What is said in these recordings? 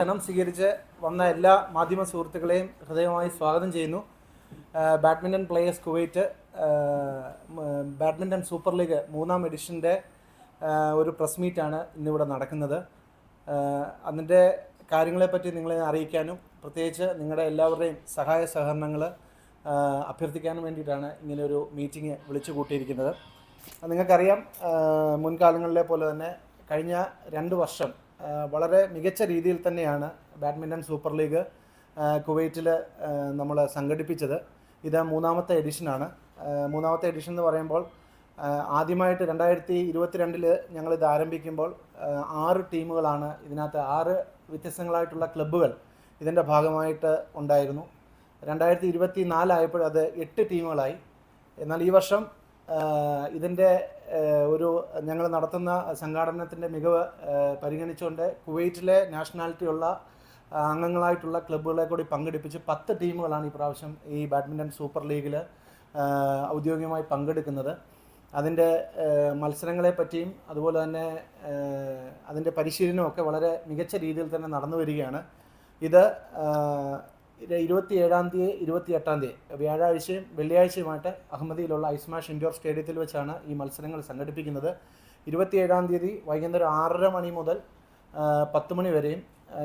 ക്ഷണം സ്വീകരിച്ച് വന്ന എല്ലാ മാധ്യമ സുഹൃത്തുക്കളെയും ഹൃദയമായി സ്വാഗതം ചെയ്യുന്നു. Badminton players Kuwait badminton super league 3ാം എഡിഷൻ്റെ ഒരു പ്രസ് മീറ്റാണ് ഇന്നിവിടെ നടക്കുന്നത്. അതിൻ്റെ കാര്യങ്ങളെപ്പറ്റി നിങ്ങളെ അറിയിക്കാനും പ്രത്യേകിച്ച് നിങ്ങളുടെ എല്ലാവരുടെയും സഹായ സഹകരണങ്ങൾ അഭ്യർത്ഥിക്കാനും വേണ്ടിയിട്ടാണ് ഇങ്ങനെയൊരു മീറ്റിംഗ് വിളിച്ചു കൂട്ടിയിരിക്കുന്നത്. നിങ്ങൾക്കറിയാം, മുൻകാലങ്ങളിലെ പോലെ തന്നെ കഴിഞ്ഞ 2 വർഷം വളരെ മികച്ച രീതിയിൽ തന്നെയാണ് ബാഡ്മിൻ്റൺ സൂപ്പർ ലീഗ് കുവൈറ്റിൽ നമ്മൾ സംഘടിപ്പിച്ചത്. ഇത് 3ാമത്തെ എഡിഷനാണ്. 3ാമത്തെ എഡിഷൻ എന്ന് പറയുമ്പോൾ ആദ്യമായിട്ട് 2022 ഞങ്ങളിത് ആരംഭിക്കുമ്പോൾ 6 ടീമുകളാണ് ഇതിനകത്ത്, 6 വ്യത്യസ്തങ്ങളായിട്ടുള്ള ക്ലബ്ബുകൾ ഇതിൻ്റെ ഭാഗമായിട്ട് ഉണ്ടായിരുന്നു. 2024 ആയപ്പോൾ അത് 8 ടീമുകളായി. എന്നാൽ ഈ വർഷം ഇതിൻ്റെ ഞങ്ങൾ നടത്തുന്ന സംഘാടനത്തിൻ്റെ മികവ് പരിഗണിച്ചുകൊണ്ട് കുവൈറ്റിലെ നാഷണാലിറ്റിയുള്ള അംഗങ്ങളായിട്ടുള്ള ക്ലബ്ബുകളെ കൂടി പങ്കെടുപ്പിച്ച് 10 ടീമുകളാണ് ഈ പ്രാവശ്യം ഈ ബാഡ്മിൻ്റൺ സൂപ്പർ ലീഗിൽ ഔദ്യോഗികമായി പങ്കെടുക്കുന്നത്. അതിൻ്റെ മത്സരങ്ങളെ പറ്റിയും അതുപോലെ തന്നെ അതിൻ്റെ പരിശീലനമൊക്കെ വളരെ മികച്ച രീതിയിൽ തന്നെ നടന്നു വരികയാണ്. ഇത് 27-ാം തീയതി 28-ാം തീയതി വ്യാഴാഴ്ചയും വെള്ളിയാഴ്ചയുമായിട്ട് അഹമ്മദിയിലുള്ള ഐസ്മാഷ് ഇൻഡോർ സ്റ്റേഡിയത്തിൽ വെച്ചാണ് ഈ മത്സരങ്ങൾ സംഘടിപ്പിക്കുന്നത്. 27-ാം തീയതി വൈകുന്നേരം 6:30 മണി മുതൽ 10 മണി വരെയും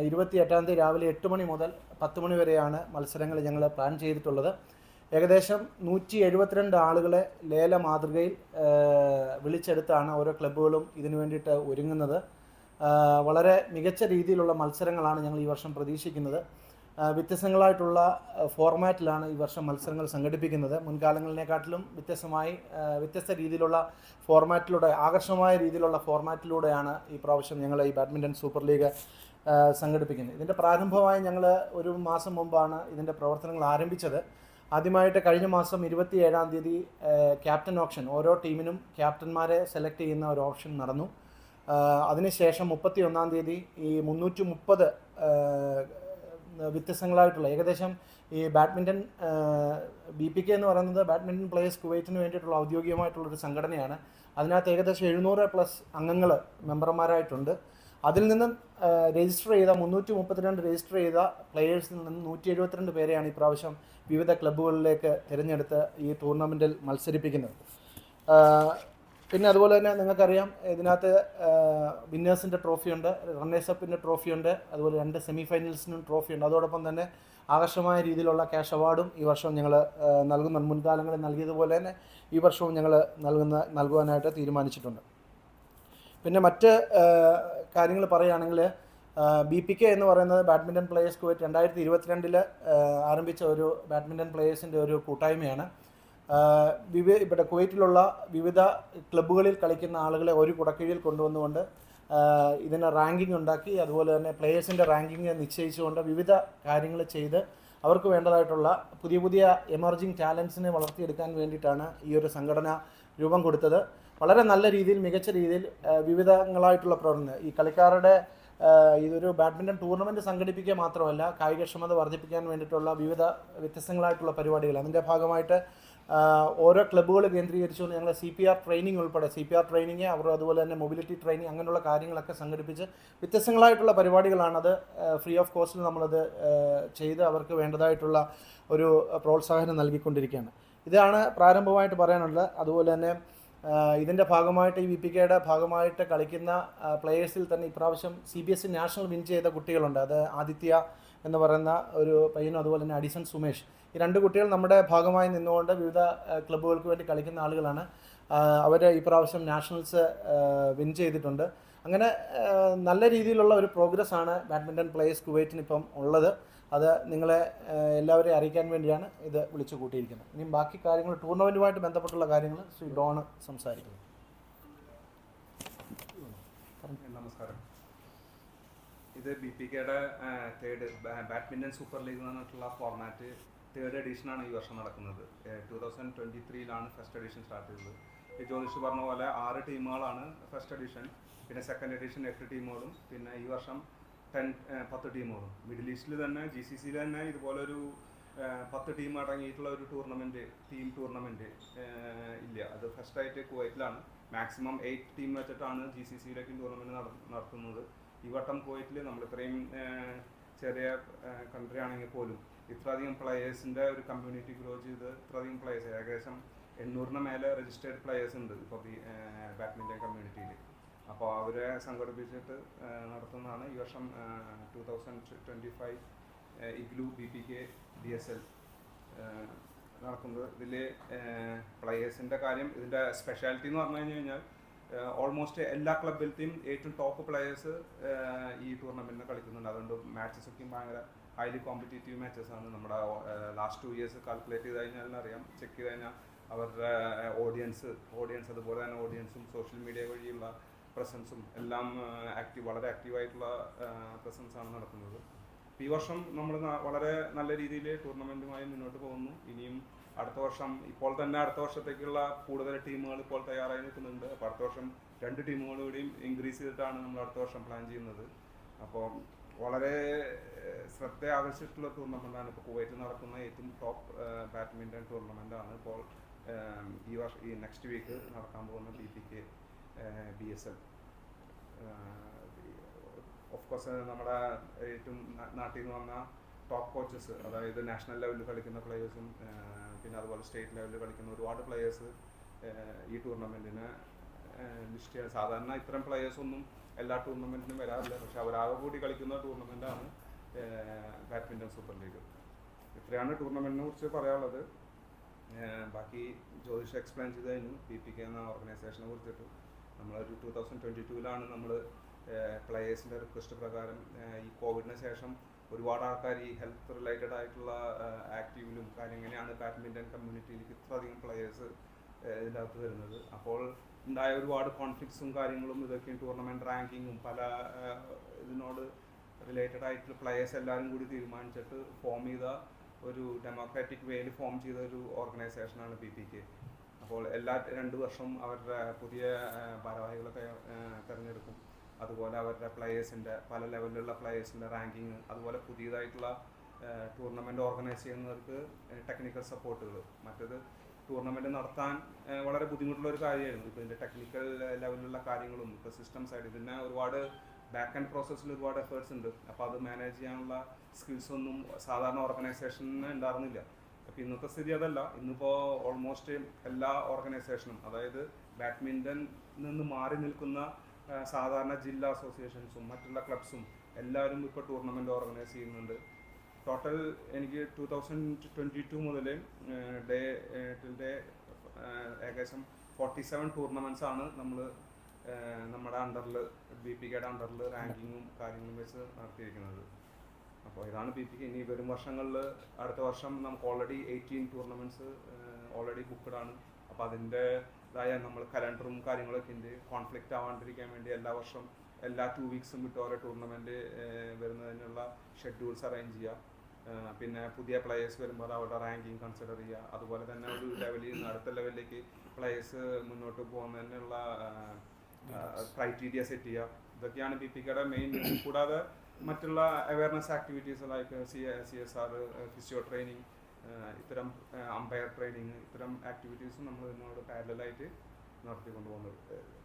28-ാം തീയതി രാവിലെ 8 മണി മുതൽ 10 മണി വരെയാണ് മത്സരങ്ങൾ ഞങ്ങൾ പ്ലാൻ ചെയ്തിട്ടുള്ളത്. ഏകദേശം 172 ആളുകളെ ലേല മാതൃകയിൽ വിളിച്ചെടുത്താണ് ഓരോ ക്ലബ്ബുകളും ഇതിനു വേണ്ടിയിട്ട് ഒരുങ്ങുന്നത്. വളരെ മികച്ച രീതിയിലുള്ള മത്സരങ്ങളാണ് ഞങ്ങൾ ഈ വർഷം പ്രതീക്ഷിക്കുന്നത്. വ്യത്യസ്തങ്ങളായിട്ടുള്ള ഫോർമാറ്റിലാണ് ഈ വർഷം മത്സരങ്ങൾ സംഘടിപ്പിക്കുന്നത്. മുൻകാലങ്ങളിനെക്കാട്ടിലും വ്യത്യസ്ത രീതിയിലുള്ള ഫോർമാറ്റിലൂടെ, ആകർഷകമായ രീതിയിലുള്ള ഫോർമാറ്റിലൂടെയാണ് ഈ പ്രാവശ്യം ഞങ്ങൾ ഈ ബാഡ്മിൻ്റൺ സൂപ്പർ ലീഗ് സംഘടിപ്പിക്കുന്നത്. ഇതിൻ്റെ പ്രാരംഭമായി ഞങ്ങൾ ഒരു മാസം മുമ്പാണ് ഇതിൻ്റെ പ്രവർത്തനങ്ങൾ ആരംഭിച്ചത്. ആദ്യമായിട്ട് കഴിഞ്ഞ മാസം 27-ാം തീയതി ക്യാപ്റ്റൻ ഓപ്ഷൻ, ഓരോ ടീമിനും ക്യാപ്റ്റന്മാരെ സെലക്ട് ചെയ്യുന്ന ഒരു ഓപ്ഷൻ നടന്നു. അതിനുശേഷം 31-ാം തീയതി ഈ 330 വ്യത്യസ്തങ്ങളായിട്ടുള്ള ഏകദേശം ഈ ബാഡ്മിൻ്റൺ BPK എന്ന് പറയുന്നത് ബാഡ്മിൻ്റൺ പ്ലേയേഴ്സ് കുവൈറ്റിന് വേണ്ടിയിട്ടുള്ള ഔദ്യോഗികമായിട്ടുള്ളൊരു സംഘടനയാണ്. അതിനകത്ത് ഏകദേശം 700+ അംഗങ്ങൾ മെമ്പർമാരായിട്ടുണ്ട്. അതിൽ നിന്നും രജിസ്റ്റർ ചെയ്ത 332 രജിസ്റ്റർ ചെയ്ത പ്ലേയേഴ്സിൽ നിന്ന് 172 പേരെയാണ് ഈ പ്രാവശ്യം വിവിധ ക്ലബ്ബുകളിലേക്ക് തിരഞ്ഞെടുത്ത് ഈ ടൂർണമെൻറ്റിൽ മത്സരിപ്പിക്കുന്നത്. പിന്നെ അതുപോലെ തന്നെ നിങ്ങൾക്കറിയാം, ഇതിനകത്ത് വിന്നേഴ്സിൻ്റെ ട്രോഫിയുണ്ട്, റണ്ണേഴ്സപ്പിൻ്റെ ട്രോഫിയുണ്ട്, അതുപോലെ 2 സെമി ഫൈനൽസിനും ട്രോഫിയുണ്ട്. അതോടൊപ്പം തന്നെ ആകർഷകമായ രീതിയിലുള്ള ക്യാഷ് അവാർഡും ഈ വർഷം ഞങ്ങൾ നൽകുന്നുണ്ട്. മുൻകാലങ്ങളിൽ നൽകിയതുപോലെ തന്നെ ഈ വർഷവും ഞങ്ങൾ നൽകുവാനായിട്ട് തീരുമാനിച്ചിട്ടുണ്ട്. പിന്നെ മറ്റ് കാര്യങ്ങൾ പറയുകയാണെങ്കിൽ BPK എന്ന് പറയുന്നത് ബാഡ്മിൻ്റൺ പ്ലേയേഴ്സ് കുവൈറ്റ് 2022 ആരംഭിച്ച ഒരു ബാഡ്മിൻ്റൺ പ്ലേയേഴ്സിൻ്റെ ഒരു കൂട്ടായ്മയാണ്. ഇവിടെ കുവൈറ്റിലുള്ള വിവിധ ക്ലബ്ബുകളിൽ കളിക്കുന്ന ആളുകളെ ഒരു കുടക്കീഴിൽ കൊണ്ടുവന്നുകൊണ്ട് ഇതിന് റാങ്കിങ് ഉണ്ടാക്കി, അതുപോലെ തന്നെ പ്ലേയേഴ്സിൻ്റെ റാങ്കിങ് നിശ്ചയിച്ചുകൊണ്ട് വിവിധ കാര്യങ്ങൾ ചെയ്ത് അവർക്ക് വേണ്ടതായിട്ടുള്ള പുതിയ എമർജിങ് ടാലൻസിനെ വളർത്തിയെടുക്കാൻ വേണ്ടിയിട്ടാണ് ഈ ഒരു സംഘടന രൂപം കൊടുത്തത്. വളരെ നല്ല രീതിയിൽ, മികച്ച രീതിയിൽ വിവിധങ്ങളായിട്ടുള്ള പ്രവർത്തനം, ഈ കളിക്കാരുടെ ഇതൊരു ബാഡ്മിൻ്റൺ ടൂർണമെൻറ്റ് സംഘടിപ്പിക്കുക മാത്രമല്ല, കായികക്ഷമത വർദ്ധിപ്പിക്കാൻ വേണ്ടിയിട്ടുള്ള വ്യത്യസ്തങ്ങളായിട്ടുള്ള പരിപാടികൾ. അതിൻ്റെ ഭാഗമായിട്ട് ഓരോ ക്ലബ്ബുകൾ കേന്ദ്രീകരിച്ചുകൊണ്ട് ഞങ്ങൾ CPR ട്രെയിനിങ് ഉൾപ്പെടെ, CPR ട്രെയിനിങ്, അവർ അതുപോലെ തന്നെ മൊബിലിറ്റി ട്രെയിനിങ്, അങ്ങനെയുള്ള കാര്യങ്ങളൊക്കെ സംഘടിപ്പിച്ച് വ്യത്യസ്തങ്ങളായിട്ടുള്ള പരിപാടികളാണത്. ഫ്രീ ഓഫ് കോസ്റ്റിൽ നമ്മളത് ചെയ്ത് അവർക്ക് വേണ്ടതായിട്ടുള്ള ഒരു പ്രോത്സാഹനം നൽകിക്കൊണ്ടിരിക്കുകയാണ്. ഇതാണ് പ്രാരംഭമായിട്ട് പറയാനുള്ളത്. അതുപോലെ തന്നെ ഇതിൻ്റെ ഭാഗമായിട്ട് ഈ BPKയുടെ ഭാഗമായിട്ട് കളിക്കുന്ന പ്ലേയേഴ്സിൽ തന്നെ ഇപ്രാവശ്യം CBSE നാഷണൽ വിൻ ചെയ്ത കുട്ടികളുണ്ട്. അത് ആദിത്യ എന്ന് പറയുന്ന ഒരു പയ്യനും അതുപോലെ തന്നെ അഡിസൺ സുമേഷ്, ഈ 2 കുട്ടികൾ നമ്മുടെ ഭാഗമായി നിന്നുകൊണ്ട് വിവിധ ക്ലബ്ബുകൾക്ക് വേണ്ടി കളിക്കുന്ന ആളുകളാണ്. അവർ ഈ പ്രാവശ്യം നാഷണൽസ് വിൻ ചെയ്തിട്ടുണ്ട്. അങ്ങനെ നല്ല രീതിയിലുള്ള ഒരു പ്രോഗ്രസ്സാണ് ബാഡ്മിൻ്റൺ പ്ലേയേഴ്സ് കുവൈറ്റിന് ഇപ്പം ഉള്ളത്. അത് നിങ്ങളെ എല്ലാവരെയും അറിയിക്കാൻ വേണ്ടിയാണ് ഇത് വിളിച്ചു കൂട്ടിയിരിക്കുന്നത്. ഇനി ബാക്കി കാര്യങ്ങൾ, ടൂർണമെൻറ്റുമായിട്ട് ബന്ധപ്പെട്ടുള്ള കാര്യങ്ങൾ ശ്രീ ഡോൺ സംസാരിക്കുന്നു. നമസ്കാരം. ഇത് BPKയുടെ ബാഡ്മിൻ്റൺ സൂപ്പർ ലീഗ് എന്ന് പറഞ്ഞിട്ടുള്ള ഫോർമാറ്റ് 3rd എഡിഷനാണ് ഈ വർഷം നടക്കുന്നത്. 2023 ഫസ്റ്റ് എഡിഷൻ സ്റ്റാർട്ട് ചെയ്തത്. ഈ ജ്യോതിഷ് പറഞ്ഞ പോലെ 6 ടീമുകളാണ് ഫസ്റ്റ് എഡിഷൻ. പിന്നെ സെക്കൻഡ് എഡിഷൻ 8 ടീമുകളും, പിന്നെ ഈ വർഷം 10 ടീമുകളും. മിഡിൽ ഈസ്റ്റിൽ തന്നെ GCCയിൽ തന്നെ ഇതുപോലൊരു 10 ടീം അടങ്ങിയിട്ടുള്ള ഒരു ടീം ടൂർണമെൻറ്റ് ഇല്ല. അത് ഫസ്റ്റായിട്ട് കുവൈറ്റിലാണ്. മാക്സിമം 8 ടീം വെച്ചിട്ടാണ് GCCയിലേക്കും ടൂർണമെൻറ്റ് നടത്തുന്നത്. ഈ വട്ടം കുവൈറ്റിൽ നമ്മൾ ഇത്രയും ചെറിയ കൺട്രി ആണെങ്കിൽ പോലും ഇത്രയധികം പ്ലെയേഴ്സിൻ്റെ ഒരു കമ്മ്യൂണിറ്റി ഗ്രോ ചെയ്ത് ഇത്രയധികം പ്ലെയേഴ്സ് ഏകദേശം 800 മേലെ രജിസ്റ്റേർഡ് പ്ലെയേഴ്സ് ഉണ്ട് ഇപ്പോൾ ബാഡ്മിൻ്റൺ കമ്മ്യൂണിറ്റിയിൽ. അപ്പോൾ അവരെ സംഘടിപ്പിച്ചിട്ട് നടത്തുന്നതാണ് ഈ വർഷം 2025 ഇഗ്ലു BPK DSL നടക്കുന്നത്. ഇതിൽ പ്ലെയേഴ്സിൻ്റെ കാര്യം, ഇതിൻ്റെ സ്പെഷ്യാലിറ്റി എന്ന് പറഞ്ഞു കഴിഞ്ഞാൽ ഓൾമോസ്റ്റ് എല്ലാ ക്ലബിലത്തെയും ഏറ്റവും ടോപ്പ് പ്ലെയേഴ്സ് ഈ ടൂർണമെൻറ്റിന് കളിക്കുന്നുണ്ട്. അതുകൊണ്ട് മാച്ചസ് ഒക്കെ ഭയങ്കര ഹൈലി കോമ്പറ്റീറ്റീവ് മാച്ചസ് ആണ്. നമ്മുടെ ലാസ്റ്റ് 2 ഇയേഴ്സ് കാൽക്കുലേറ്റ് ചെയ്ത് കഴിഞ്ഞാൽ അറിയാം, ചെക്ക് ചെയ്ത് കഴിഞ്ഞാൽ അവരുടെ ഓഡിയൻസ് അതുപോലെ തന്നെ ഓഡിയൻസും സോഷ്യൽ മീഡിയ വഴിയുള്ള പ്രസൻസും എല്ലാം വളരെ ആക്റ്റീവായിട്ടുള്ള പ്രസൻസാണ് നടക്കുന്നത്. ഈ വർഷം നമ്മൾ വളരെ നല്ല രീതിയിൽ ടൂർണമെൻറ്റുമായി മുന്നോട്ട് പോകുന്നു. ഇനിയും അടുത്ത വർഷം അടുത്ത വർഷത്തേക്കുള്ള കൂടുതൽ ടീമുകൾ ഇപ്പോൾ തയ്യാറായി നിൽക്കുന്നുണ്ട്. അപ്പോൾ അടുത്ത വർഷം 2 ടീമുകൾ കൂടിയും ഇൻക്രീസ് ചെയ്തിട്ടാണ് നമ്മൾ അടുത്ത വർഷം പ്ലാൻ ചെയ്യുന്നത്. അപ്പോൾ വളരെ ശ്രദ്ധ ആകർഷിച്ചിട്ടുള്ള ടൂർണമെൻറ്റാണ് ഇപ്പോൾ കുവൈറ്റിൽ നടക്കുന്ന ഏറ്റവും ടോപ്പ് ബാഡ്മിൻ്റൺ ടൂർണമെൻറ്റാണ് ഇപ്പോൾ ഈ നെക്സ്റ്റ് വീക്ക് നടക്കാൻ പോകുന്ന BPK BSL. ഓഫ് കോഴ്സ് നമ്മുടെ ഏറ്റവും നാട്ടിൽ നിന്ന് വന്ന ടോപ്പ് കോച്ചസ്, അതായത് നാഷണൽ ലെവലിൽ കളിക്കുന്ന പ്ലെയേഴ്സും പിന്നെ അതുപോലെ സ്റ്റേറ്റ് ലെവലിൽ കളിക്കുന്ന ഒരുപാട് പ്ലെയേഴ്സ് ഈ ടൂർണമെൻറ്റിന് ലിസ്റ്റ് ചെയ്യാൻ. സാധാരണ ഇത്തരം പ്ലെയേഴ്സൊന്നും എല്ലാ ടൂർണമെൻറ്റിനും വരാറില്ല, പക്ഷെ അവരാകെ കൂടി കളിക്കുന്ന ടൂർണമെൻറ്റാണ് ബാഡ്മിൻ്റൺ സൂപ്പർ ലീഗ്. ഇത്രയാണ് ടൂർണമെൻറ്റിനെ കുറിച്ച് പറയാനുള്ളത്. ബാക്കി ജ്യോതിഷ് എക്സ്പ്ലെയിൻ ചെയ്ത് കഴിഞ്ഞു BPK എന്ന ഓർഗനൈസേഷനെ കുറിച്ചിട്ട്. നമ്മളൊരു 2022 നമ്മൾ പ്ലെയേഴ്സിൻ്റെ റിക്വസ്റ്റ് പ്രകാരം ഈ കോവിഡിന് ശേഷം ഒരുപാട് ആൾക്കാർ ഈ ഹെൽത്ത് റിലേറ്റഡ് ആയിട്ടുള്ള ആക്റ്റീവിലും എങ്ങനെയാണ് ബാഡ്മിൻ്റൺ കമ്മ്യൂണിറ്റിയിലേക്ക് ഇത്രയധികം പ്ലെയേഴ്സ് ഇതിൻ്റെ അകത്ത് വരുന്നത്. അപ്പോൾ ഉണ്ടായ ഒരുപാട് കോൺഫ്ലിക്ട്സും കാര്യങ്ങളും ഇതൊക്കെയും ടൂർണമെൻറ്റ് റാങ്കിങ്ങും പല ഇതിനോട് റിലേറ്റഡ് ആയിട്ടുള്ള പ്ലെയേഴ്സ് എല്ലാവരും കൂടി തീരുമാനിച്ചിട്ട് ഫോം ചെയ്ത ഒരു ഡെമോക്രാറ്റിക് വേയിൽ ഫോം ചെയ്ത ഒരു ഓർഗനൈസേഷനാണ് BPK. അപ്പോൾ എല്ലാ 2 വർഷവും അവരുടെ പുതിയ ഭാരവാഹികളെ തിരഞ്ഞെടുക്കും. അതുപോലെ അവരുടെ പ്ലെയേഴ്സിൻ്റെ പല ലെവലിലുള്ള പ്ലെയേഴ്സിൻ്റെ റാങ്കിങ്, അതുപോലെ പുതിയതായിട്ടുള്ള ടൂർണമെൻറ്റ് ഓർഗനൈസ് ചെയ്യുന്നവർക്ക് ടെക്നിക്കൽ സപ്പോർട്ടുകൾ. മറ്റത് ടൂർണമെൻറ്റ് നടത്താൻ വളരെ ബുദ്ധിമുട്ടുള്ള ഒരു കാര്യമായിരുന്നു. ഇപ്പോൾ ഇതിൻ്റെ ടെക്നിക്കൽ ലെവലിലുള്ള കാര്യങ്ങളും ഇപ്പോൾ സിസ്റ്റം സൈഡ് ഇതിന് ഒരുപാട് ബാക്ക് ആൻഡ് പ്രോസസ്സിൽ ഒരുപാട് എഫേർട്സ് ഉണ്ട്. അപ്പോൾ അത് മാനേജ് ചെയ്യാനുള്ള സ്കിൽസൊന്നും സാധാരണ ഓർഗനൈസേഷന് ഉണ്ടായിരുന്നില്ല. അപ്പോൾ ഇന്നത്തെ സ്ഥിതി അതല്ല. ഇന്നിപ്പോൾ ഓൾമോസ്റ്റ് എല്ലാ ഓർഗനൈസേഷനും, അതായത് ബാഡ്മിൻ്റൺ നിന്ന് മാറി നിൽക്കുന്ന സാധാരണ ജില്ലാ അസോസിയേഷൻസും മറ്റുള്ള ക്ലബ്സും എല്ലാവരും ഇപ്പോൾ ടൂർണമെൻറ്റ് ഓർഗനൈസ് ചെയ്യുന്നുണ്ട്. ടോട്ടൽ എനിക്ക് 2022 മുതൽ ഡേ ഏകദേശം 47 ടൂർണമെൻറ്റ്സ് ആണ് നമ്മൾ നമ്മുടെ അണ്ടറിൽ BPKയുടെ അണ്ടറിൽ റാങ്കിങ്ങും കാര്യങ്ങളും വെച്ച് നടത്തിയിരിക്കുന്നത്. അപ്പോൾ ഇതാണ് BPK. ഇനി വരും വർഷങ്ങളിൽ അടുത്ത വർഷം നമുക്ക് ഓൾറെഡി 18 ടൂർണമെൻറ്റ്സ് ഓൾറെഡി ബുക്ക്ഡ് ആണ്. അപ്പോൾ അതിൻ്റെതായ നമ്മൾ കലണ്ടറും കാര്യങ്ങളൊക്കെ ഉണ്ട്. കോൺഫ്ലിക്റ്റ് ആവാണ്ടിരിക്കാൻ വേണ്ടി എല്ലാ വർഷം എല്ലാ 2 വീക്സും വിട്ട് ഓരോ ടൂർണമെൻറ്റ് വരുന്നതിനുള്ള ഷെഡ്യൂൾസ് അറേഞ്ച് ചെയ്യുക. പിന്നെ പുതിയ പ്ലെയേഴ്സ് വരുമ്പോൾ അവരുടെ റാങ്കിങ് കൺസിഡർ ചെയ്യുക. അതുപോലെ തന്നെ ഒരു ലെവലിൽ നിന്ന് അടുത്ത ലെവലിലേക്ക് പ്ലെയേഴ്സ് മുന്നോട്ട് പോകുന്നതിനുള്ള ക്രൈറ്റീരിയ സെറ്റ് ചെയ്യുക. ഇതൊക്കെയാണ് BPKയുടെ മെയിൻ. കൂടാതെ മറ്റുള്ള awareness activities like CSR, physio training, ഇത്തരം അമ്പയർ ട്രെയിനിങ്, ഇത്തരം ആക്ടിവിറ്റീസും നമ്മൾ ഇതിനോട് പാരലായിട്ട് നടത്തിക്കൊണ്ട് പോകുന്നത്.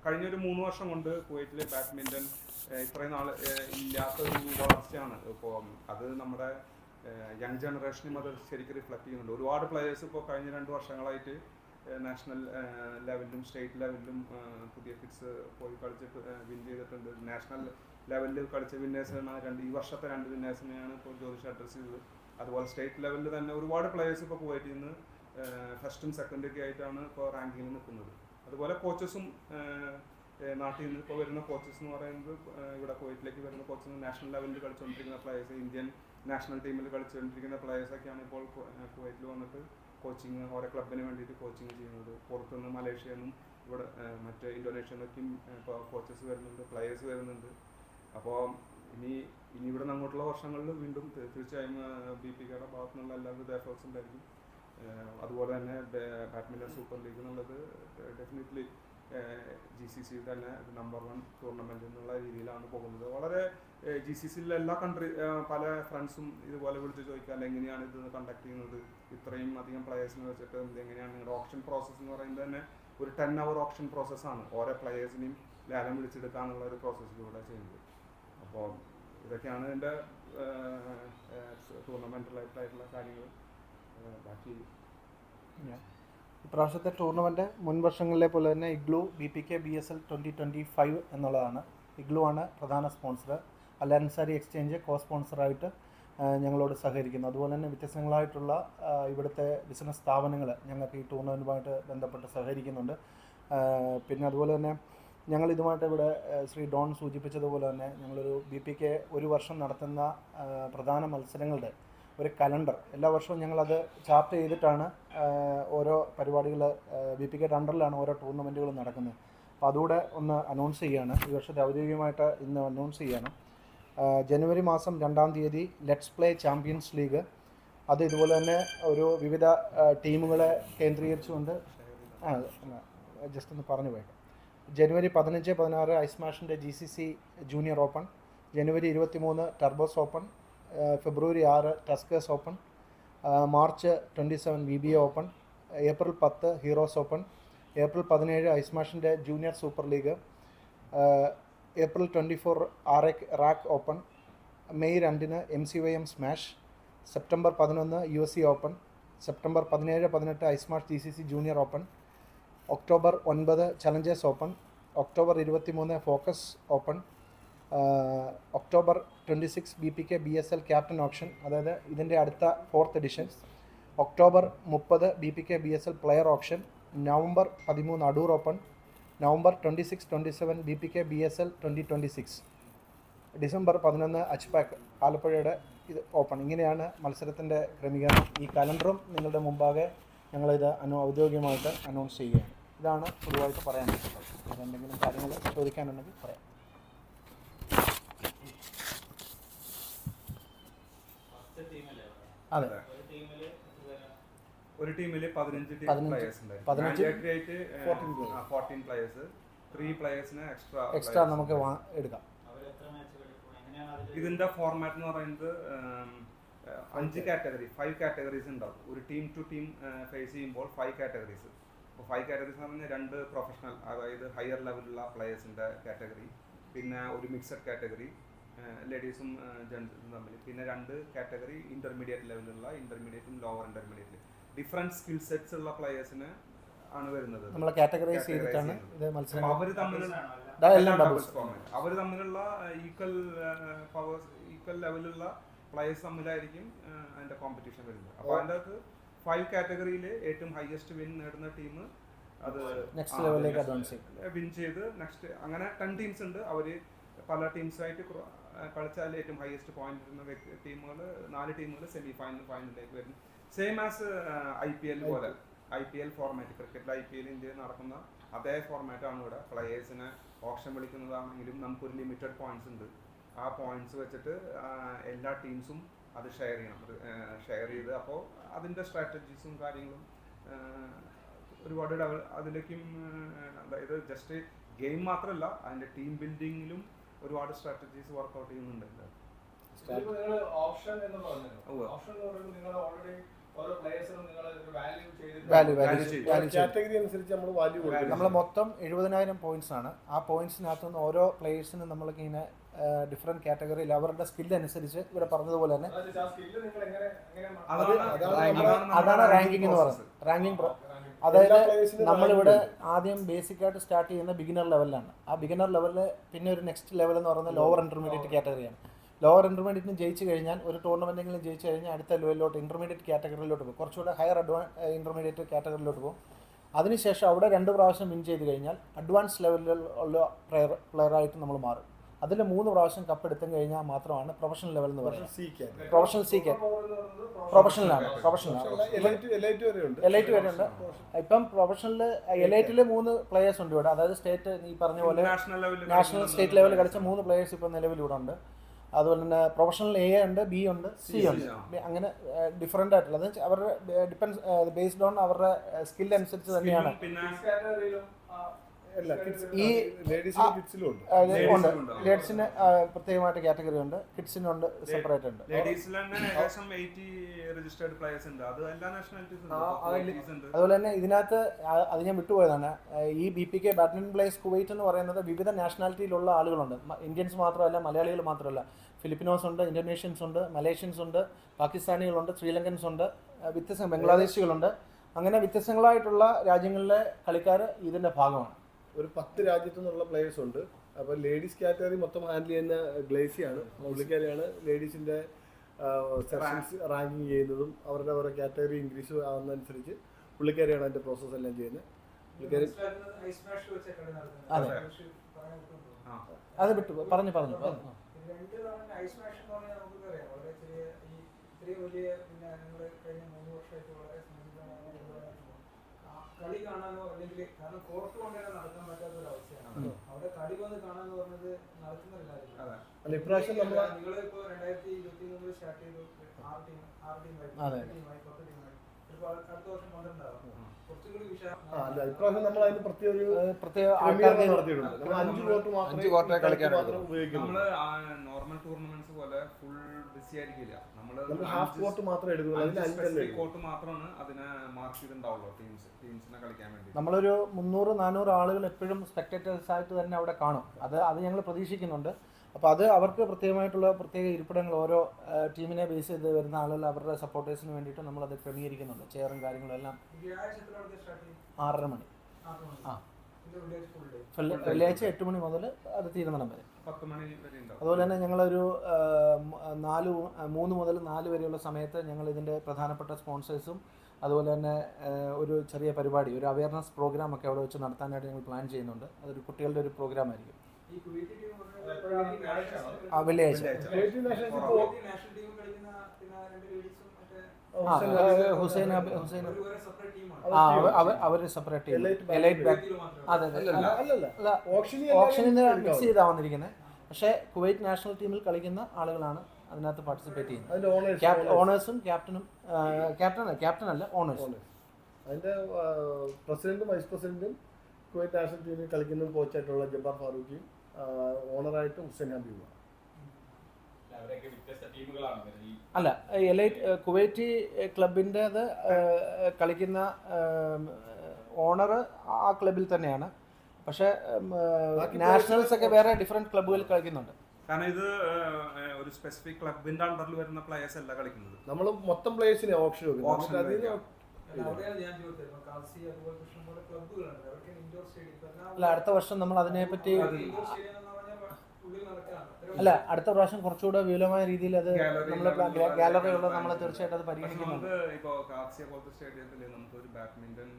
കഴിഞ്ഞൊരു 3 വർഷം കൊണ്ട് കുവൈറ്റിലെ ബാഡ്മിൻ്റൺ ഇത്രയും നാൾ ഇല്ലാത്തൊരു വളർച്ചയാണ്. ഇപ്പോൾ അത് നമ്മുടെ യങ് ജനറേഷനും അത് ശരിക്കും റിഫ്ലക്റ്റ് ചെയ്യുന്നുണ്ട്. ഒരുപാട് പ്ലെയേഴ്സ് ഇപ്പോൾ കഴിഞ്ഞ 2 വർഷങ്ങളായിട്ട് നാഷണൽ ലെവലിലും സ്റ്റേറ്റ് ലെവലിലും പുതിയ കിഡ്സ് പോയി കളിച്ചിട്ട് വിൻ ചെയ്തിട്ടുണ്ട്. നാഷണൽ ലെവലിൽ കളിച്ച വിന്നേഴ്സാണ് ഈ വർഷത്തെ 2 വിന്നേഴ്സിനെയാണ് ഇപ്പോൾ ജ്യോതിഷ് അഡ്രസ് ചെയ്തത്. അതുപോലെ സ്റ്റേറ്റ് ലെവലിൽ തന്നെ ഒരുപാട് പ്ലെയേഴ്സ് ഇപ്പോൾ കുവൈറ്റിൽ നിന്ന് ഫസ്റ്റും സെക്കൻഡും ഒക്കെ ആയിട്ടാണ് ഇപ്പോൾ റാങ്കിങ്ങിൽ നിൽക്കുന്നത്. അതുപോലെ കോച്ചസും നാട്ടിൽ നിന്ന് ഇപ്പോൾ വരുന്ന കോച്ചസ് എന്ന് പറയുന്നത് ഇവിടെ കുവൈറ്റിലേക്ക് വരുന്ന കോച്ചസ് നാഷണൽ ലെവലിൽ കളിച്ചുകൊണ്ടിരിക്കുന്ന പ്ലെയേഴ്സ്, ഇന്ത്യൻ നാഷണൽ ടീമിൽ കളിച്ചുകൊണ്ടിരിക്കുന്ന പ്ലെയേഴ്സൊക്കെയാണ് ഇപ്പോൾ കുവൈറ്റിൽ വന്നിട്ട് കോച്ചിങ് ഓരോ ക്ലബിന് വേണ്ടിയിട്ട് കോച്ചിങ് ചെയ്യുന്നത്. പുറത്തുനിന്ന് മലേഷ്യയിൽ നിന്നും ഇവിടെ മറ്റ് ഇന്തോനേഷ്യയിൽ നിന്നൊക്കെയും ഇപ്പോൾ കോച്ചസ് വരുന്നുണ്ട്, പ്ലെയേഴ്സ് വരുന്നുണ്ട്. അപ്പോൾ ഇനി ഇവിടെ അങ്ങോട്ടുള്ള വർഷങ്ങളിൽ വീണ്ടും തീർച്ചയായും BPKയുടെ ഭാഗത്തു നിന്നുള്ള എല്ലാവിധ എഫേർട്സ് ഉണ്ടായിരിക്കും. അതുപോലെ തന്നെ ബാഡ്മിൻ്റൺ സൂപ്പർ ലീഗ് എന്നുള്ളത് ഡെഫിനറ്റ്ലി GCC തന്നെ നമ്പർ 1 ടൂർണമെൻറ്റ് എന്നുള്ള രീതിയിലാണ് പോകുന്നത്. വളരെ GCCയിലെ എല്ലാ പല ഫ്രണ്ട്സും ഇതുപോലെ വിളിച്ച് ചോദിക്കാൻ എങ്ങനെയാണ് ഇത് കണ്ടക്ട് ചെയ്യുന്നത്, ഇത്രയും അധികം പ്ലെയേഴ്സിനെ വെച്ചിട്ട് എങ്ങനെയാണ് നിങ്ങളുടെ ഓപ്ഷൻ പ്രോസസ്സ് എന്ന് പറയുന്നത് തന്നെ ഒരു 10 hour ഓപ്ഷൻ പ്രോസസ്സാണ്. ഓരോ പ്ലെയേഴ്സിനെയും ലേലം വിളിച്ചെടുക്കാനുള്ള ഒരു പ്രോസസ്സിലൂടെ ചെയ്യുന്നത്. അപ്പോൾ ഇതൊക്കെയാണ് ഇതിൻ്റെ ടൂർണമെൻറ്റിലായിട്ടുള്ള കാര്യങ്ങൾ. ബാക്കി ഇപ്രാവശ്യത്തെ ടൂർണമെൻറ്റ് മുൻ വർഷങ്ങളിലെ പോലെ തന്നെ ഇഗ്ലു BPK BSL 2025 എന്നുള്ളതാണ്. ഇഗ്ലു ആണ് പ്രധാന സ്പോൺസർ. അൽ അൻസാരി എക്സ്ചേഞ്ച് കോ സ്പോൺസറായിട്ട് ഞങ്ങളോട് സഹകരിക്കുന്നു. അതുപോലെ തന്നെ വ്യത്യസ്തങ്ങളായിട്ടുള്ള ഇവിടുത്തെ ബിസിനസ് സ്ഥാപനങ്ങൾ ഞങ്ങൾക്ക് ഈ ടൂർണമെൻറ്റുമായിട്ട് ബന്ധപ്പെട്ട് സഹകരിക്കുന്നുണ്ട്. പിന്നെ അതുപോലെ തന്നെ ഞങ്ങൾ ഇതുമായിട്ട് ഇവിടെ ശ്രീ ഡോൺ സൂചിപ്പിച്ചതുപോലെ തന്നെ ഞങ്ങളൊരു BPK ഒരു വർഷം നടത്തുന്ന പ്രധാന മത്സരങ്ങളുടെ ഒരു കലണ്ടർ എല്ലാ വർഷവും ഞങ്ങളത് ചാർട്ട് ചെയ്തിട്ടാണ് ഓരോ പരിപാടികൾ BPKയുടെ അണ്ടറിലാണ് ഓരോ ടൂർണമെൻറ്റുകളും നടക്കുന്നത്. അപ്പോൾ അതുകൂടെ ഒന്ന് അനൗൺസ് ചെയ്യുകയാണ്. ഈ വർഷത്തെ ഔദ്യോഗികമായിട്ട് ഇന്ന് അനൗൺസ് ചെയ്യണം. ജനുവരി മാസം 2-ാം തീയതി ലെറ്റ്സ് പ്ലേ ചാമ്പ്യൻസ് ലീഗ്, അത് ഇതുപോലെ തന്നെ ഒരു വിവിധ ടീമുകളെ കേന്ദ്രീകരിച്ചുകൊണ്ട് ജസ്റ്റ് ഒന്ന് പറഞ്ഞു പോയേക്കാം. ജനുവരി 15-16 ഐസ്മാഷിൻ്റെ GCC ജൂനിയർ ഓപ്പൺ, ജനുവരി 23 ടർബോസ് ഓപ്പൺ, ഫെബ്രുവരി 6 Tuskers open, March 27 VBA open, April 10 Heroes open, April 17 ഐസ്മാഷിൻ്റെ junior super league, April 24 Rack open, May 2 MCYM smash, September 11 UFC open, September 17-18 ഐസ്മാഷ് GCC junior open, October 9 Challengers open, October 23 Focus open, October 26 BPK BSL captain option, അതായത് ഇതിൻ്റെ അടുത്ത 4th edition, October 30 BPK BSL player option, November 13 Adoor open, November 26-27 BPK BSL 2026, December 11 അച്പാക് ആലപ്പുഴയുടെ ഇത് open. ഇങ്ങനെയാണ് മത്സരത്തിൻ്റെ ക്രമീകരണം. ഈ കലണ്ടറും നിങ്ങളുടെ മുമ്പാകെ ഞങ്ങളിത് ഔദ്യോഗികമായിട്ട് അനൗൺസ് ചെയ്യുകയാണ്. ഇതാണ് പൊതുവായിട്ട് പറയാനുള്ളത്. അതെന്തെങ്കിലും കാര്യങ്ങൾ ചോദിക്കാനുണ്ടെങ്കിൽ പറയാം. അതെ, ഒരു ടീമിൽ 15 പ്ലേയേഴ്സ് ഉണ്ടായിരുന്നു. 14 പ്ലേയേഴ്സ്, 3 പ്ലേയേഴ്സിന് എക്സ്ട്രാ നമുക്ക് എടുക്കാം. ഇതിന്റെ ഫോർമാറ്റ് എന്ന് പറയുന്നത് 5 കാറ്റഗറി 5 കാറ്റഗറീസ് ഉണ്ടാവും. ഒരു ടീം ടു ടീം ഫേസ് ചെയ്യുമ്പോൾ 5 കാറ്റഗറീസ്. അപ്പോൾ 5 കാറ്റഗറീസ് എന്ന് പറഞ്ഞാൽ 2 പ്രൊഫഷണൽ, അതായത് ഹയർ ലെവലുള്ള പ്ലേയേഴ്സിന്റെ കാറ്റഗറി, പിന്നെ ഒരു മിക്സഡ് കാറ്റഗറി ലേഡീസും ജെൻസും തമ്മിൽ, പിന്നെ 2 കാറ്റഗറി ഇന്റർമീഡിയറ്റ് ലെവലിലുള്ള, ഇന്റർമീഡിയറ്റും lower intermediate different skill sets ഉള്ള പ്ലേയേഴ്സിന് ആണ് വരുന്നത്. നമ്മൾ കാറ്റഗറൈസ് ചെയ്തിട്ടാണ് ഇത് മത്സരം. അവർ തമ്മിലുള്ള ഈക്വൽ പവേഴ്സ്, ഈക്വൽ ലെവലുള്ള പ്ലേയേഴ്സ് തമ്മിലായിരിക്കും അതിന്റെ കോമ്പറ്റീഷൻ വരുന്നത്. അപ്പോൾ അതിൻ്റെ അകത്ത് 5 കാറ്റഗറിയിൽ ഏറ്റവും ഹയസ്റ്റ് വിൻ നേടുന്ന ടീം അത് നെക്സ്റ്റ് ലെവലിലേക്ക് അഡ്വാൻസ് വിൻ ചെയ്ത് നെക്സ്റ്റ്, അങ്ങനെ 10 ടീംസ് ഉണ്ട്. അവര് പല ടീംസായിട്ട് കളിച്ചാൽ ഏറ്റവും ഹയസ്റ്റ് പോയിന്റ് വരുന്ന ടീമുകൾ 4 ടീമുകൾ സെമി ഫൈനലിലേക്ക് വരുന്നു. സെയിം ആസ് IPL പോലെ, IPL ഫോർമാറ്റ്, ക്രിക്കറ്റിൽ IPL ഇന്ത്യയിൽ നടക്കുന്ന അതേ ഫോർമാറ്റാണ് ഇവിടെ. പ്ലേയേഴ്സിനെ ഓപ്ഷൻ വിളിക്കുന്നതാണെങ്കിലും നമുക്കൊരു ലിമിറ്റഡ് പോയിന്റ്സ് ഉണ്ട്. ആ പോയിന്റ്സ് വെച്ചിട്ട് എല്ലാ ടീംസും അത് ഷെയർ ചെയ്ത്, അപ്പോൾ അതിൻ്റെ സ്ട്രാറ്റജീസും കാര്യങ്ങളും ഒരുപാട് അതിലേക്കും, അതായത് ജസ്റ്റ് ഗെയിം മാത്രമല്ല, അതിൻ്റെ ടീം ബിൽഡിങ്ങിലും ഒരുപാട് സ്ട്രാറ്റജീസ് വർക്ക്ഔട്ട് ചെയ്യുന്നുണ്ട്. നമ്മൾ മൊത്തം 70,000 പോയിന്റ്സ് ആണ്. ആ പോയിന്റ്സിനകത്ത് നിന്ന് ഓരോ പ്ലേയേഴ്സിനും നമ്മൾക്ക് ഇങ്ങനെ ഡിഫറെന്റ് കാറ്റഗറിയിൽ അവരുടെ സ്കില്ല് അനുസരിച്ച് ഇവിടെ പറഞ്ഞതുപോലെ തന്നെ അതാണ് റാങ്കിങ് എന്ന് പറയുന്നത്. റാങ്കിങ് അതായത് നമ്മളിവിടെ ആദ്യം ബേസിക്കായിട്ട് സ്റ്റാർട്ട് ചെയ്യുന്ന ബിഗിനർ ലെവലിലാണ്. ആ ബിഗിനർ ലെവലിൽ പിന്നെ ഒരു നെക്സ്റ്റ് ലെവൽ എന്ന് പറയുന്നത് ലോവർ ഇന്റർമീഡിയറ്റ് കാറ്റഗറിയാണ്. ലോവർ ഇന്റർമീഡിയറ്റിന് ജയിച്ചു കഴിഞ്ഞാൽ, ഒരു ടൂർണമെൻറ്റെങ്കിലും ജയിച്ചു കഴിഞ്ഞാൽ അടുത്ത ലെവലിലോട്ട് ഇന്റർമീഡിയറ്റ് കാറ്റഗറിയിലോട്ട് പോകും. കുറച്ചുകൂടെ ഹയർ ഇന്റർമീഡിയറ്റ് കാറ്റഗറിയിലോട്ട് പോകും. അതിനുശേഷം അവിടെ 2 പ്രാവശ്യം വിൻ ചെയ്ത് കഴിഞ്ഞാൽ അഡ്വാൻസ് ലെവലിലുള്ള പ്ലെയറായിട്ട് നമ്മൾ മാറും. അതിൽ 3 പ്രാവശ്യം കപ്പ് എടുത്തു കഴിഞ്ഞാൽ മാത്രമാണ് പ്രൊഫഷണൽ ലെവൽ എന്ന് പറയുന്നത്. പ്രൊഫഷണൽ പ്രൊഫഷണലാണ്. എലൈറ്റ് വരെ ഉണ്ട്. ഇപ്പം പ്രൊഫഷണൽ എലൈറ്റിൽ 3 പ്ലേയേഴ്സ് ഉണ്ട് ഇവിടെ. അതായത് സ്റ്റേറ്റ്, ഈ പറഞ്ഞ പോലെ നാഷണൽ സ്റ്റേറ്റ് ലെവലിൽ കളിച്ച 3 പ്ലേയേഴ്സ് ഇപ്പം നിലവിലൂടെ ഉണ്ട്. അതുപോലെ തന്നെ പ്രൊഫഷണൽ A ഉണ്ട്, B ഉണ്ട്, C ഉണ്ട്. അങ്ങനെ ഡിഫറെൻ്റ് ആയിട്ടുള്ള, അത് അവരുടെ ഡിപ്പെൻസ് ബേസ്ഡ് ഓൺ അവരുടെ സ്കിൽ അനുസരിച്ച് തന്നെയാണ്. അല്ല കിഡ്സ് ഈ ലേഡീസിലും കിഡ്സിലും ഉണ്ട്. ഉണ്ട്. ലേഡീസിന് പ്രത്യേകമായിട്ട് കാറ്റഗറി ഉണ്ട്, കിഡ്സിനുണ്ട്, സെപ്പറേറ്റ് ഉണ്ട്. ലേഡീസിൽ തന്നെ ഏകദേശം 80 രജിസ്റ്റേർഡ് പ്ലേയേഴ്സ് ഉണ്ട്. അത് എല്ലാ നാഷണാലിറ്റീസ് ഉണ്ട്. അതുപോലെ തന്നെ ഇതിനകത്ത് അത് ഞാൻ വിട്ടുപോയതാണ്, ഈ BPK ബാഡ്മിൻ്റൺ പ്ലേയേഴ്സ് കുവൈറ്റ് എന്ന് പറയുന്നത് വിവിധ നാഷണാലിറ്റിയിലുള്ള ആളുകളുണ്ട്. ഇന്ത്യൻസ് മാത്രമല്ല, മലയാളികൾ മാത്രമല്ല, ഫിലിപ്പിനോസ് ഉണ്ട്, ഇന്തോനേഷ്യൻസ് ഉണ്ട്, മലേഷ്യൻസ് ഉണ്ട്, പാകിസ്ഥാനികളുണ്ട്, ശ്രീലങ്കൻസ് ഉണ്ട്, വ്യത്യസ്ത ബംഗ്ലാദേശികളുണ്ട്. അങ്ങനെ വ്യത്യസ്തങ്ങളായിട്ടുള്ള രാജ്യങ്ങളിലെ കളിക്കാർ ഇതിൻ്റെ ഭാഗമാണ്. ഒരു 10 രാജ്യത്തു നിന്നുള്ള പ്ലേയേഴ്സ് ഉണ്ട്. അപ്പോൾ ലേഡീസ് കാറ്റഗറി മൊത്തം ഹാൻഡിൽ ചെയ്യുന്ന ഗ്ലേസിയാണ്. പുള്ളിക്കാരിയാണ് ലേഡീസിൻ്റെ സെഷൻസ് റാങ്കിങ് ചെയ്യുന്നതും അവരുടെ ഓരോ കാറ്റഗറി ഇൻക്രീസ് ആവുന്നതനുസരിച്ച് പുള്ളിക്കാരിയാണ് അതിൻ്റെ പ്രോസസ്സ് എല്ലാം ചെയ്യുന്നത്. പുള്ളിക്കാരി അത് വിട്ടു പറഞ്ഞു കളി കാണാനോ അല്ലെങ്കിൽ കാരണം കോർട്ട് കൊണ്ടുതന്നെ നടക്കാൻ പറ്റാത്ത ഒരു അവസ്ഥയാണ്. അവിടെ കളി വന്ന് കാണാന്ന് പറഞ്ഞത് നടക്കുന്നില്ല. ഇപ്രാവശ്യം നിങ്ങൾ ഇപ്പൊ 2023 സ്റ്റാർട്ട് ചെയ്തു, 6 ടീമായി 10 ടീമായി. ഇപ്പൊ അടുത്ത വർഷം 12 ആവും. കുറച്ചുകൂടി ഇപ്രാവശ്യം നമ്മൾ അതിന് പ്രത്യേക നടത്തിയിട്ടുണ്ട്. നമ്മൾ 5 കോർട്ട് മാത്രമേ ഉപയോഗിക്കുന്നുള്ളൂ. നമ്മള് നോർമൽ ടൂർണമെന്റ്സ് പോലെ ഫുൾ ബിസി ആയിരിക്കില്ല. നമ്മൾ ഹാഫ് കോർട്ട് മാത്രമേ എടുക്കുള്ളൂ. കോർട്ട് മാത്രമാണ് അതിനെ മാർക്ക് ചെയ്തിട്ടുണ്ടാവുള്ളൂ ടീംസിനെ കളിക്കാൻ വേണ്ടി. നമ്മളൊരു 300-400 ആളുകൾ എപ്പോഴും സ്പെക്ടേറ്റേഴ്സ് ആയിട്ട് തന്നെ അവിടെ കാണും. അത് ഞങ്ങൾ പ്രതീക്ഷിക്കുന്നുണ്ട്. അപ്പോൾ അത് അവർക്ക് പ്രത്യേക ഇരിപ്പിടങ്ങൾ ഓരോ ടീമിനെ ബേസ് ചെയ്ത് വരുന്ന ആളുകൾ അവരുടെ സപ്പോർട്ടേഴ്സിന് വേണ്ടിയിട്ട് നമ്മളത് ക്രമീകരിക്കുന്നുണ്ട്. ചെയറും കാര്യങ്ങളും എല്ലാം 6:30 മണി. വെള്ളിയാഴ്ച 8 മണി മുതൽ അത് തീരുന്നിടം വരെ 10 മണി വരെ ഉണ്ടാവും. അതുപോലെ തന്നെ ഞങ്ങളൊരു 3 മുതൽ 4 വരെയുള്ള സമയത്ത് ഞങ്ങൾ ഇതിൻ്റെ പ്രധാനപ്പെട്ട സ്പോൺസേഴ്സും അതുപോലെ തന്നെ ഒരു ചെറിയ പരിപാടി, ഒരു അവയർനെസ് പ്രോഗ്രാം ഒക്കെ അവിടെ വെച്ച് നടത്താനായിട്ട് ഞങ്ങൾ പ്ലാൻ ചെയ്യുന്നുണ്ട്. അതൊരു കുട്ടികളുടെ ഒരു പ്രോഗ്രാം ആയിരിക്കും. വെള്ളിയാഴ്ച ഹുസൈൻ അവർ സെപ്പറേറ്റ് ടീം, എലൈറ്റ് ബാക്ക്. അതെ ഓപ്ഷനിൽ നിന്ന് മിക്സ് ചെയ്താണ് വന്നിരിക്കുന്നത്. പക്ഷേ കുവൈറ്റ് നാഷണൽ ടീമിൽ കളിക്കുന്ന ആളുകളാണ് അതിനകത്ത് പാർട്ടിസിപ്പേറ്റ് ചെയ്യുന്നത്. ഓണേഴ്സും ക്യാപ്റ്റനല്ല ഓണേഴ്സും. അതിൻ്റെ പ്രസിഡന്റും വൈസ് പ്രസിഡന്റും കുവൈറ്റ് നാഷണൽ ടീമിൽ കളിക്കുന്ന കോച്ചായിട്ടുള്ള ജബ്ബാർ ഫാറൂഖിയും ഓണറായിട്ട് ഹുസൈൻ ഹബീബുമാണ്. അല്ല, എലൈറ്റ് കുവൈറ്റി ക്ലബിൻ്റെത് കളിക്കുന്ന ഓണർ ആ ക്ലബിൽ തന്നെയാണ്. പക്ഷേ നാഷണൽസ് ഒക്കെ വേറെ ഡിഫറെൻറ്റ് ക്ലബ്ബുകളിൽ കളിക്കുന്നുണ്ട്. കാരണം ഇത് ഒരു സ്പെസിഫിക് ക്ലബിന്റെ അണ്ടറിൽ വരുന്ന പ്ലേയേഴ്സ് അല്ല കളിക്കുന്നത്. നമ്മൾ മൊത്തം പ്ലേയേഴ്സിനെ ഓപ്ഷൻ അല്ല, അടുത്ത വർഷം നമ്മൾ അതിനെപ്പറ്റി അടുത്ത പ്രാവശ്യം കുറച്ചുകൂടെ വിപുലമായ രീതിയിൽ അത് നമ്മൾ ഗാലറിയുള്ള നമ്മൾ തീർച്ചയായിട്ടും അത് പരിഗണിക്കുന്നുണ്ട്. ഇപ്പോൾ കാർസിയ പോലത്തെ സ്റ്റേഡിയത്തിൽ നമുക്ക് ഒരു ബാഡ്മിന്റൺ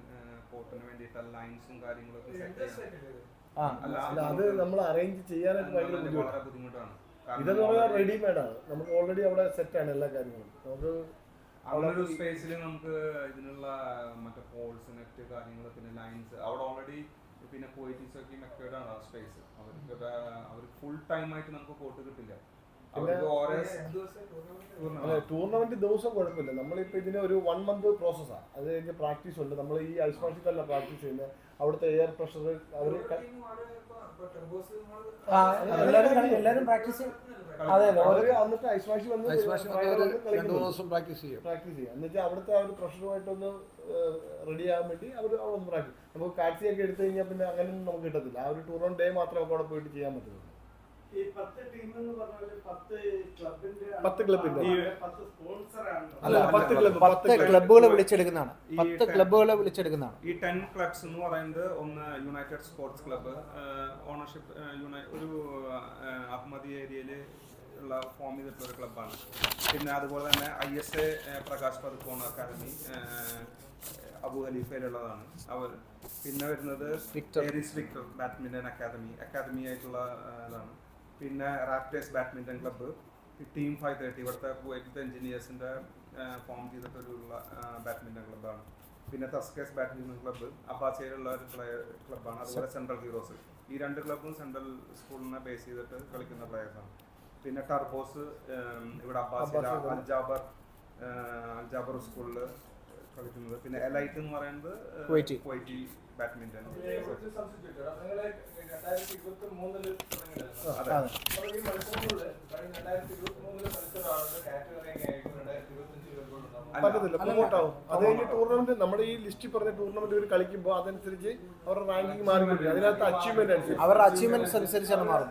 കോർട്ടിന് വേണ്ടിയിട്ട് ലൈൻസും കാര്യങ്ങളൊക്കെ അത് നമ്മൾ അറേഞ്ച് ചെയ്യാനായിട്ട് ഭയങ്കര ബുദ്ധിമുട്ടാണ്. ഇതെന്ന് പറഞ്ഞാൽ റെഡിമെയ്ഡാണ്. നമുക്ക് ഓൾറെഡി അവിടെ സെറ്റാണ് എല്ലാ കാര്യങ്ങളും. നമുക്ക് അവിടെ സ്പേസിൽ നമുക്ക് ഇതിനുള്ള മറ്റേ പോൾസ്, നെറ്റ് കാര്യങ്ങൾ, പിന്നെ ലൈൻസ് അവിടെ ഓൾറെഡി പിന്നെ പോയിറ്റീസൊക്കെ മെക്കേഡാണ് ആ സ്പേസ്. അവർക്ക് ഫുൾ ടൈം ആയിട്ട് നമുക്ക് കോർട്ട് കിട്ടില്ല. ടൂർണമെന്റ് ദിവസം കുഴപ്പമില്ല. നമ്മളിപ്പോൾ ഇതിന് ഒരു 1 month പ്രോസസ്സാണ്. അത് കഴിഞ്ഞ് പ്രാക്ടീസ് ഉണ്ട്. നമ്മൾ ഈ ഐസ്മാഷിക്കല്ല പ്രാക്ടീസ് ചെയ്യുന്നത്. അവിടുത്തെ എയർ പ്രഷർ അവർ എല്ലാവരും പ്രാക്ടീസ് എന്നിട്ട് ഐസ്മാഷി വന്ന് 2 ദിവസം പ്രാക്ടീസ് ചെയ്യും. എന്നുവെച്ചാൽ അവിടുത്തെ ആ ഒരു പ്രഷറുമായിട്ടൊന്ന് റെഡി ആകാൻ വേണ്ടി അവർ അവിടെ ഒന്ന് പ്രാക്ടീസ്. നമുക്ക് കാഴ്ചയൊക്കെ എടുത്തു കഴിഞ്ഞാൽ പിന്നെ അങ്ങനെയൊന്നും നമുക്ക് കിട്ടത്തില്ല. ആ ഒരു ടൂർണമെന്റ് ഡേ മാത്രമേ അവിടെ പോയിട്ട് ചെയ്യാൻ പറ്റുള്ളൂ. 10 ക്ലബ്ബുകളെ വിളിച്ചെടുക്കുന്നതാണ്. 10 ക്ലബ്ബുകളെ വിളിച്ചെടുക്കുന്നതാണ്. ഈ 10 ക്ലബ്സ് എന്ന് പറയുന്നത് ഒന്ന് യുണൈറ്റഡ് സ്പോർട്സ് ക്ലബ്ബ്, ഓണർഷിപ്പ് ഒരു അഹമ്മദി ഏരിയയിൽ ഉള്ള ഫോം ചെയ്തിട്ടുള്ള ഒരു ക്ലബ്ബാണ്. പിന്നെ അതുപോലെ തന്നെ ISA പ്രകാശ് പതുക്കോൺ അക്കാദമി അബു ഖലീഫയിലുള്ളതാണ് അവർ. പിന്നെ വരുന്നത് ഏരീസ് വിക്ടർ ബാഡ്മിന്റൺ അക്കാദമി ആയിട്ടുള്ള ഇതാണ്. പിന്നെ റാപ്റ്റേഴ്സ് ബാഡ്മിന്റൺ ക്ലബ്ബ്, ടീം 530 ഇവിടുത്തെ കുവൈറ്റ് എഞ്ചിനീയേഴ്സിന്റെ ഫോം ചെയ്തിട്ടുള്ള ബാഡ്മിന്റൺ ക്ലബ്ബാണ്. പിന്നെ തസ്കേസ് ബാഡ്മിന്റൺ ക്ലബ്ബ് അബ്ബാസിയിലുള്ള ഒരു ക്ലബ്ബാണ്. അതുപോലെ സെൻട്രൽ ഹീറോസ്. ഈ 2 ക്ലബ്ബും സെൻട്രൽ സ്കൂളിനെ ബേസ് ചെയ്തിട്ട് കളിക്കുന്ന പ്ലേയേഴ്സാണ്. പിന്നെ ടർബോസ് ഇവിടെ അബ്ബാസിയ അൽജാബർ സ്കൂളിൽ കളിക്കുന്നത്. പിന്നെ എലൈറ്റ് എന്ന് പറയുന്നത് കുവൈറ്റി. Kuwaiti badminton. അതെ. പറ്റത്തില്ല, പ്രൊമോട്ട് ആവും. അത് കഴിഞ്ഞ് ടൂർണമെന്റ് നമ്മുടെ ഈ ലിസ്റ്റിൽ പറഞ്ഞ ടൂർണമെന്റ് ഇവർ കളിക്കുമ്പോൾ അതനുസരിച്ച് അവരുടെ റാങ്കിങ് മാറിക്കൊണ്ടിരിക്കും. അതിനകത്ത് അച്ചീവ്മെന്റ് അനുസരിച്ച് അവരുടെ അച്ചീവ്മെന്റ്സ് അനുസരിച്ചാണ് മാറും.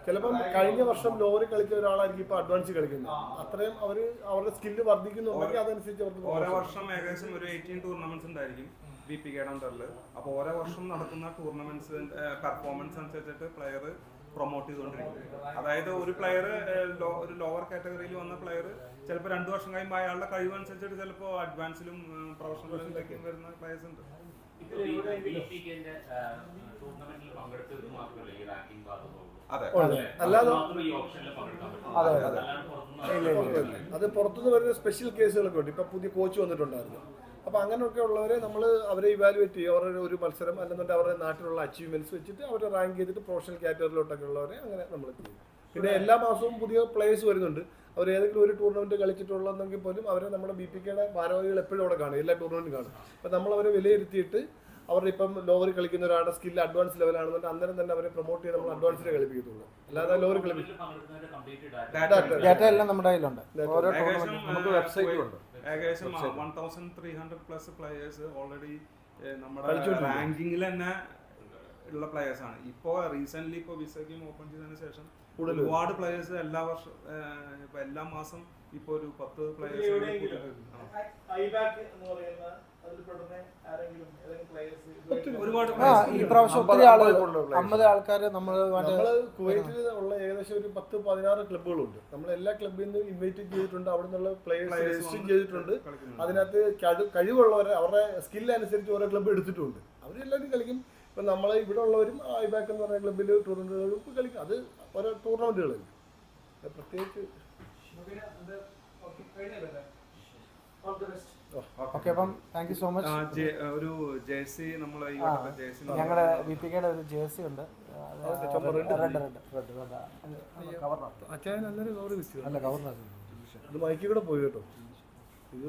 ചിലപ്പം കഴിഞ്ഞ വർഷം ലോറി കളിച്ച ഒരാളായിരിക്കും ഇപ്പൊ അഡ്വാൻസ് കളിക്കുന്നത്. അത്രയും അവരുടെ സ്കില്ല് വർദ്ധിക്കുന്നുണ്ടെങ്കിൽ അതനുസരിച്ച് അവർക്ക് ഓരോ വർഷം ഏകദേശം ഒരു 18 ടൂർണമെന്റ്സ് ഉണ്ടായിരിക്കും BPKയുടെ അണ്ടറിൽ. അപ്പോൾ ഓരോ വർഷം നടക്കുന്ന ടൂർണമെന്റ്സ് പെർഫോമൻസ് അനുസരിച്ചിട്ട് പ്ലെയർ പ്രൊമോട്ട് ചെയ്തുകൊണ്ടിരിക്കും. അതായത് ഒരു പ്ലെയർ ഒരു ലോവർ കാറ്റഗറിയിൽ വന്ന പ്ലെയർ ചിലപ്പോൾ 2 വർഷം കഴിയുമ്പോൾ അയാളുടെ കഴിവനുസരിച്ചിട്ട് ചിലപ്പോൾ അഡ്വാൻസിലും പ്രൊഫഷണലിലേക്കും വരുന്ന പ്ലെയേഴ്സ് ഉണ്ട്. അതെ, അല്ലാതെ അത് പുറത്തുനിന്ന് വരുന്ന സ്പെഷ്യൽ കേസുകളൊക്കെ ഉണ്ട്. ഇപ്പൊ പുതിയ കോച്ച് വന്നിട്ടുണ്ടായിരുന്നു. അപ്പോൾ അങ്ങനെയൊക്കെ ഉള്ളവരെ നമ്മൾ അവരെ ഇവാലുവേറ്റ് ചെയ്യും. അവരുടെ ഒരു മത്സരം അല്ലെന്നുണ്ടെങ്കിൽ അവരുടെ നാട്ടിലുള്ള അച്ചീവ്മെന്റ്സ് വെച്ചിട്ട് അവരെ റാങ്ക് ചെയ്തിട്ട് പ്രൊഫഷണൽ കാറ്റഗറിയിലോട്ടൊക്കെ ഉള്ളവരെ അങ്ങനെ നമ്മൾ ചെയ്യും. പിന്നെ എല്ലാ മാസവും പുതിയ പ്ലേയേഴ്സ് വരുന്നുണ്ട്. അവർ ഏതെങ്കിലും ഒരു ടൂർണമെന്റ് കളിച്ചിട്ടുള്ളതെങ്കിൽ പോലും അവരെ നമ്മുടെ BPKയുടെ ഭാരവാഹികൾ എപ്പോഴും അവിടെ കാണും, എല്ലാ ടൂർണമെന്റും കാണും. അപ്പോൾ നമ്മൾ അവരെ വിലയിരുത്തിയിട്ട് അവരുടെ ഇപ്പം ലോവർ കളിക്കുന്ന ഒരാളുടെ സ്കില്ല് അഡ്വാൻസ് ലെവലാണെന്നുണ്ടെങ്കിൽ അന്നേരം തന്നെ അവരെ പ്രൊമോട്ട് ചെയ്ത് നമ്മൾ അഡ്വാൻസിലെ കളിപ്പിക്കത്തുള്ളൂ. അല്ലാതെ ലോവർ കളിപ്പിക്കും. ഡാറ്റ എല്ലാം നമ്മുടെ കയ്യിലുണ്ട്. ഓരോ നമുക്ക് വെബ്സൈറ്റും ഉണ്ട്. ഏകദേശം 1300 പ്ലസ് പ്ലെയേഴ്സ് ഓൾറെഡി നമ്മുടെ റാങ്കിങ്ങിൽ തന്നെ ഉള്ള പ്ലെയേഴ്സ് ആണ്. ഇപ്പോൾ റീസെന്റ് ഇപ്പോൾ വിസയ്ക്കും ഓപ്പൺ ചെയ്തതിന് ശേഷം ഒരുപാട് പ്ലെയേഴ്സ് എല്ലാ വർഷം ഇപ്പൊ എല്ലാ മാസം ഇപ്പൊ ഒരു 10 പ്ലെയേഴ്സ് ഒരുപാട്. ഈ പ്രാവശ്യം ഒത്തിരി ആളുകൾ 50 ആൾക്കാര് നമ്മള് കുവൈറ്റിൽ ഉള്ള ഏകദേശം ഒരു 10-16 ക്ലബ്ബുകളുണ്ട്. നമ്മൾ എല്ലാ ക്ലബ്ബിൽ നിന്ന് ഇൻവൈറ്റ് ചെയ്തിട്ടുണ്ട്. അവിടെ നിന്നുള്ള പ്ലെയേഴ്സ് രജിസ്റ്റർ ചെയ്തിട്ടുണ്ട്. അതിനകത്ത് കഴിവുള്ളവരെ അവരുടെ സ്കിൽ അനുസരിച്ച് ഓരോ ക്ലബ്ബ് എടുത്തിട്ടുണ്ട്. അവരെല്ലാവരും കളിക്കും. ഇപ്പം നമ്മൾ ഇവിടെ ഉള്ളവരും ഐബാക്ക് എന്ന് പറയുന്ന ക്ലബ്ബിൽ ടൂർണമെന്റുകളും കളിക്കും. അത് ഓരോ ടൂർണമെന്റുകളിൽ പ്രത്യേകിച്ച്. ഓക്കെ, അപ്പം താങ്ക് യു സോ മച്ച്. ഒരു ജേഴ്സി നമ്മൾ ഞങ്ങളുടെ BPKയുടെ ഒരു ജേഴ്സി ഉണ്ട്. അച്ഛൻ നല്ലൊരു കവർ വെച്ചു. അല്ല, കവറിനകത്ത് ഇത് മൈക്കിൽ കൂടെ പോയി കേട്ടോ. ഇത്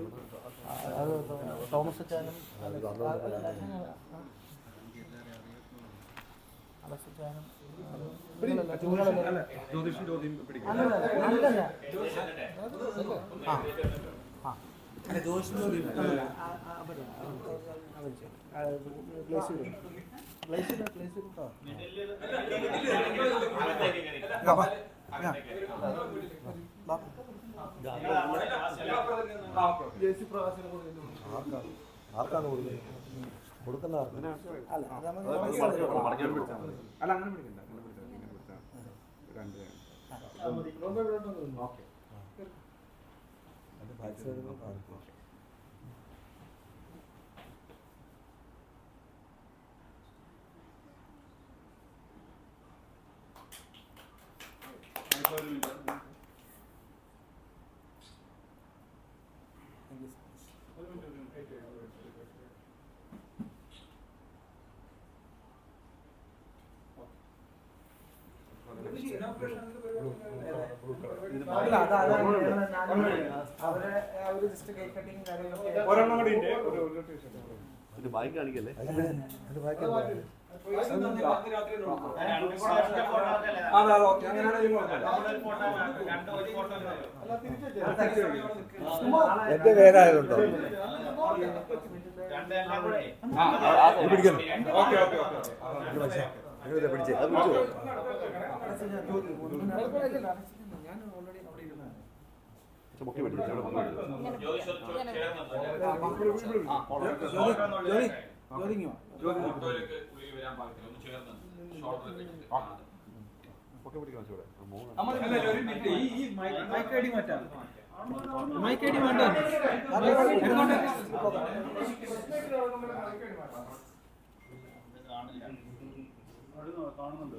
അത് തോമസ് അച്ചാനും അലക്സ് അച്ചാനും ആർക്കാണ് കൊടുക്കുന്നത്? അല്ല അങ്ങനെ പിടിക്കണ്ട. ബാഗ് കാണിക്കല്ലേ? എന്റെ പേരായതുണ്ടോ? പിടിച്ചേ പൊക്കി പിടിച്ചു. പൊക്കി പിടിക്കണം ചൂടെ. കാണുന്നുണ്ട്.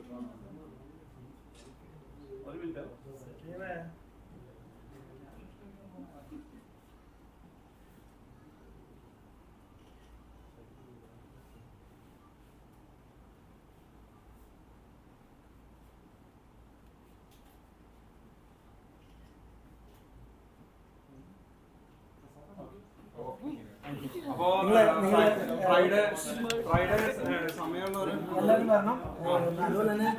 ഒരു മിനിറ്റ്. അപ്പോൾ ഫ്രൈഡേ സമയമുള്ളവർ എല്ലാവരും വരണം അതുപോലെ തന്നെ